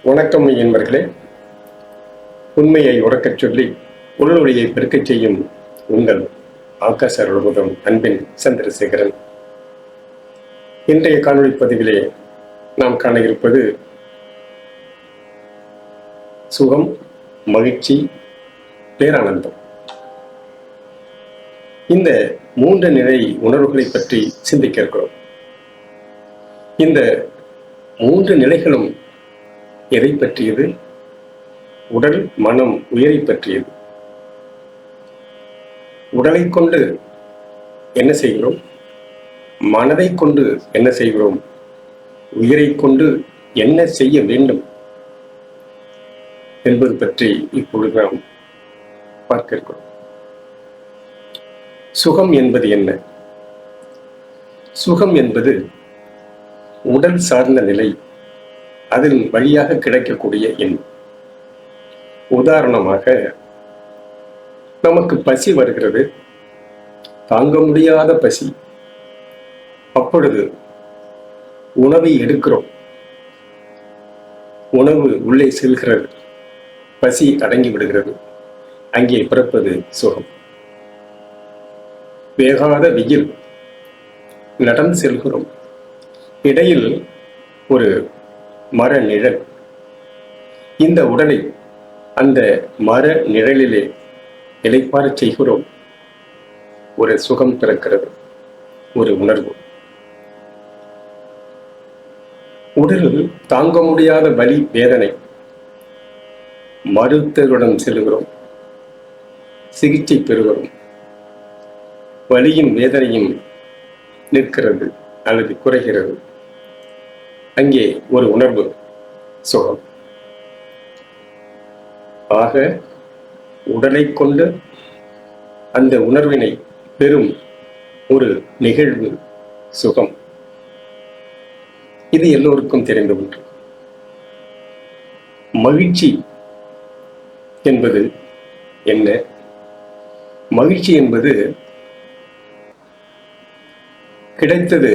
வணக்கம் என்பர்களே. உண்மையை உறக்கச் சொல்லி உள்நொழியை பெருக்கச் செய்யும் உங்கள் ஆகாச அருள்முகம் அன்பின் சந்திரசேகரன். இன்றைய காணொளி பதிவிலே நாம் காண இருப்பது சுகம், மகிழ்ச்சி, பேரானந்தம். இந்த மூன்று நிலை உணர்வுகளை பற்றி சிந்திக்க இருக்கிறோம். இந்த மூன்று நிலைகளும் எதை பற்றியது? உடல், மனம், உயிரை பற்றியது. உடலை கொண்டு என்ன செய்கிறோம்? மனதை கொண்டு என்ன செய்கிறோம்? உயிரை கொண்டு என்ன செய்ய வேண்டும் என்பது பற்றி இப்பொழுது நாம் பார்க்க இருக்கிறோம். சுகம் என்பது என்ன? சுகம் என்பது உடல் சார்ந்த நிலை, அதன் வழியாக கிடைக்கக்கூடிய எண்ணம். உதாரணமாக, நமக்கு பசி வருகிறது, தாங்க முடியாத பசி. அப்பொழுது உணவை எடுக்கிறோம், உணவு உள்ளே செல்கிறது, பசி அடங்கி விடுகிறது. அங்கே பிறப்பது சுகம். வேகாத வெயில், நடந்து செல்கிறோம், இடையில் ஒரு மர நிழல். இந்த உடலை அந்த மர நிழலிலே இளைப்பாறச் செய்கிறோம். ஒரு சுகம் பிறக்கிறது, ஒரு உணர்வு. உடலில் தாங்க முடியாத வலி, வேதனை. மருத்துவரிடம் செல்கிறோம், சிகிச்சை பெறுகிறோம். வலியும் வேதனையும் நிற்கிறது அல்லது குறைகிறது. அங்கே ஒரு உணர்வு, சுகம். ஆக உடலை கொண்டு அந்த உணர்வினை பெறும் ஒரு நிகழ்வு சுகம். இது எல்லோருக்கும் தெரிந்த ஒன்று. மகிழ்ச்சி என்பது என்ன? மகிழ்ச்சி என்பது கிடைத்தது,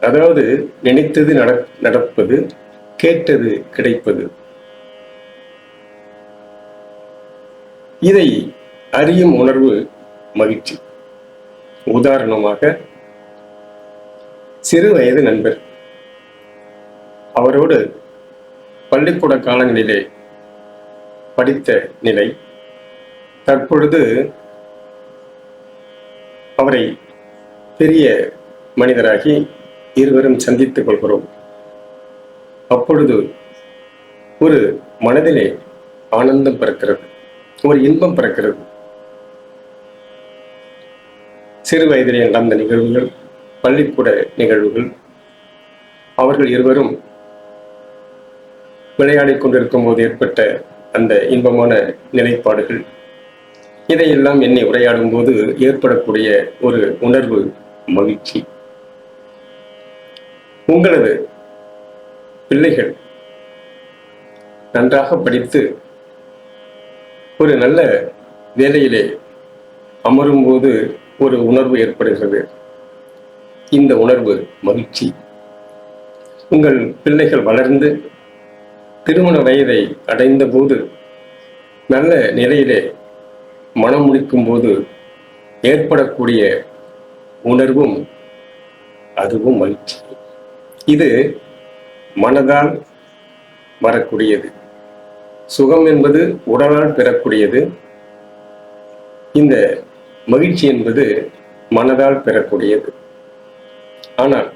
அதாவது நினைத்தது நடப்பது, கேட்டது கிடைப்பது. இதை அறியும் உணர்வு மகிழ்ச்சி. உதாரணமாக, சிறு வயது நண்பர், அவரோடு பள்ளிக்கூட காலங்களிலே படித்த நிலை, தற்பொழுது அவரை பெரிய மனிதராகி இருவரும் சந்தித்துக் கொள்கிறோம். அப்பொழுது ஒரு மனதிலே ஆனந்தம் பிறக்கிறது, ஒரு இன்பம் பிறக்கிறது. சிறு வயதிலே நடந்த நிகழ்வுகள், பள்ளிக்கூட நிகழ்வுகள், அவர்கள் இருவரும் விளையாடிக் கொண்டிருக்கும் போது ஏற்பட்ட அந்த இன்பமான நிலைப்பாடுகள், இதையெல்லாம் எண்ணி உரையாடும் போது ஏற்படக்கூடிய ஒரு உணர்வு மகிழ்ச்சி. உங்களது பிள்ளைகள் நன்றாக படித்து ஒரு நல்ல வேலையிலே அமரும் போது ஒரு உணர்வு ஏற்படுகிறது. இந்த உணர்வு மகிழ்ச்சி. உங்கள் பிள்ளைகள் வளர்ந்து திருமண வயதை அடைந்த போது நல்ல நிலையிலே மனம் முடிக்கும் போது ஏற்படக்கூடிய உணர்வும் அதுவும் மகிழ்ச்சி. இது மனதால் வரக்கூடியது. சுகம் என்பது உடலால் பெறக்கூடியது. இந்த மகிழ்ச்சி என்பது மனதால் பெறக்கூடியது. ஆனால்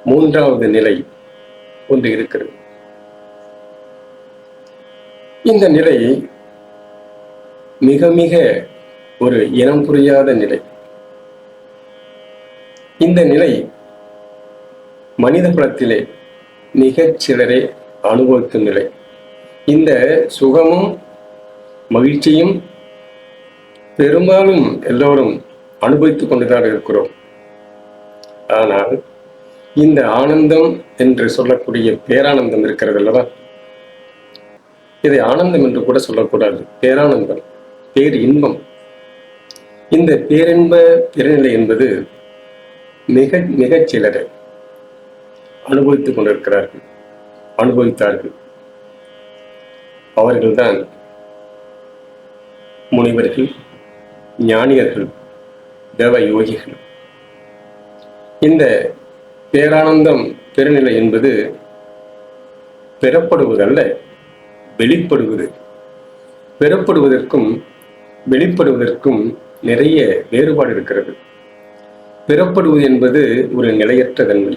மூன்றாவது நிலை ஒன்று இருக்கிறது. இந்த நிலை மிக மிக ஒரு இனம் புரியாத நிலை. இந்த நிலை மனித குலத்திலே மிகச் சிலரே அனுபவிக்கும் நிலை. இந்த சுகமும் மகிழ்ச்சியும் பெரும்பாலும் எல்லோரும் அனுபவித்துக் கொண்டுதான் இருக்கிறோம். ஆனால் இந்த ஆனந்தம் என்று சொல்லக்கூடிய பேரானந்தம் இருக்கிறது அல்லவா? இதை ஆனந்தம் என்று கூட சொல்லக்கூடாது, பேரானந்தம், பேர் இன்பம். இந்த பேரின்ப பெருநிலை என்பது மிகச் சிலரை அனுபவித்துக் கொண்டிருக்கிறார்கள், அனுபவித்தார்கள். அவர்கள்தான் முனிவர்கள், ஞானியர்கள், தேவ யோகிகள். இந்த பேரானந்தம் பெருநிலை என்பது பெறப்படுவதல்ல, வெளிப்படுவது. பெறப்படுவதற்கும் வெளிப்படுவதற்கும் நிறைய வேறுபாடு இருக்கிறது. பெறப்படுவது என்பது ஒரு நிலையற்ற தன்மை,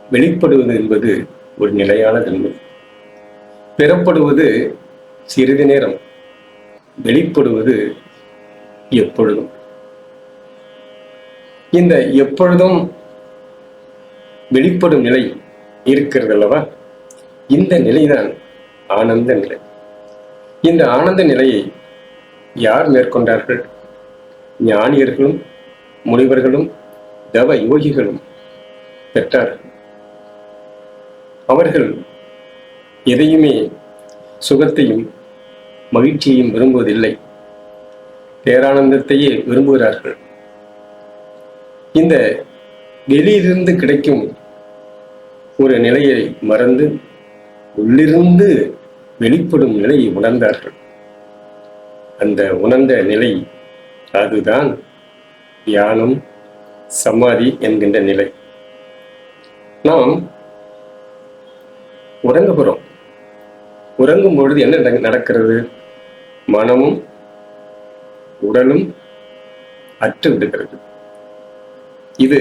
வெளிப்படுவது என்பது ஒரு நிலையான தன்மை. பெறப்படுவது சிறிது நேரம், வெளிப்படுவது எப்பொழுதும். இந்த எப்பொழுதும் வெளிப்படும் நிலை இருக்கிறது அல்லவா, இந்த நிலைதான் ஆனந்த நிலை. இந்த ஆனந்த நிலையை யார் மேற்கொண்டார்கள்? ஞானியர்களும் முனிவர்களும் தவ யோகிகளும் பெற்றார்கள். அவர்கள் எதையுமே சுகத்தையும் மகிழ்ச்சியையும் விரும்புவதில்லை, பேரானந்தத்தையே விரும்புகிறார்கள். இந்த வெளியிலிருந்து கிடைக்கும் ஒரு நிலையை மறந்து உள்ளிருந்து வெளிப்படும் நிலையை உணர்ந்தார்கள். அந்த உணர்ந்த நிலை அதுதான் தியானம், சமாதி என்கின்ற நிலை. நாம் உறங்குகிறோம். உறங்கும் பொழுது என்ன நடக்கிறது? மனமும் உடலும் அற்று விடுகிறது. இது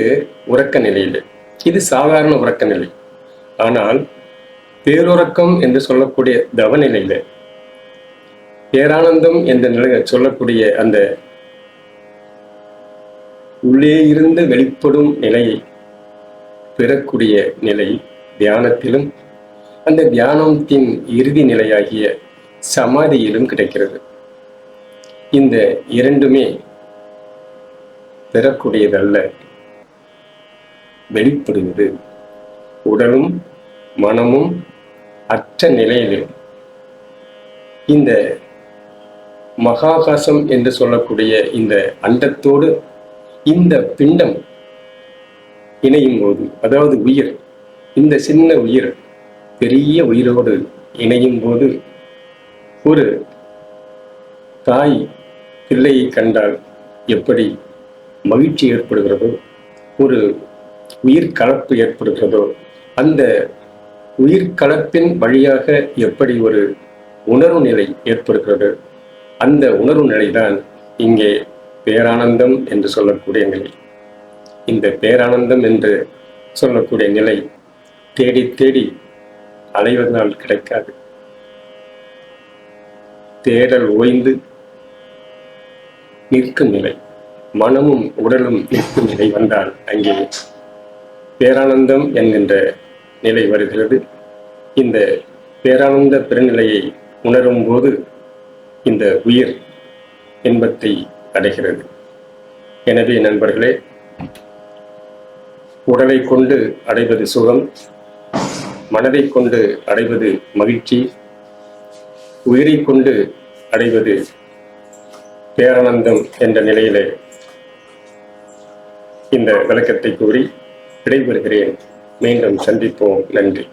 உறக்க நிலையில், இது சாதாரண உறக்க நிலை. ஆனால் பேருறக்கம் என்று சொல்லக்கூடிய தவநிலையில, பேரானந்தம் என்ற நிலை சொல்லக்கூடிய அந்த உள்ளே இருந்து வெளிப்படும் நிலையை பெறக்கூடிய நிலை தியானத்திலும், அந்த தியானத்தின் இறுதி நிலையாகிய சமாதியிலும் கிடைக்கிறது. இந்த இரண்டுமே பெறக்கூடியதல்ல, வெளிப்படுவது. உடலும் மனமும் அற்ற நிலையிலும் இந்த மகாகாசம் என்று சொல்லக்கூடிய இந்த அண்டத்தோடு இந்த பிண்டம் இணையும் போது, அதாவது உயிர், இந்த சின்ன உயிர் பெரிய உயிரோடு இணையும் போது, ஒரு தாய் பிள்ளையை கண்டால் எப்படி மகிழ்ச்சி ஏற்படுகிறதோ, ஒரு உயிர் கலப்பு ஏற்படுகிறதோ, அந்த உயிர் கலப்பின் வழியாக எப்படி ஒரு உணர்வு நிலை ஏற்படுகிறது, அந்த உணர்வு நிலைதான் இங்கே பேரானந்தம் என்று சொல்லக்கூடிய நிலை. இந்த பேரானந்தம் என்று சொல்லக்கூடிய நிலை தேடி தேடி அலைவதனால் கிடைக்காது. தேடல் ஓய்ந்து நிற்கும் நிலை, மனமும் உடலும் நிற்கும் நிலை வந்தால் அங்கே பேரானந்தம் என்கின்ற நிலை வருகிறது. இந்த பேரானந்த பெருநிலையை உணரும் போது இந்த உயிர் இன்பத்தை அடைகிறது. எனவே நண்பர்களே, உடலை கொண்டு அடைவது சுகம், மனதை கொண்டு அடைவது மகிழ்ச்சி, உயிரை கொண்டு அடைவது பேரானந்தம் என்ற நிலையிலே இந்த விளக்கத்தை கூறி விடைபெறுகிறேன். மீண்டும் சந்திப்போம். நன்றி.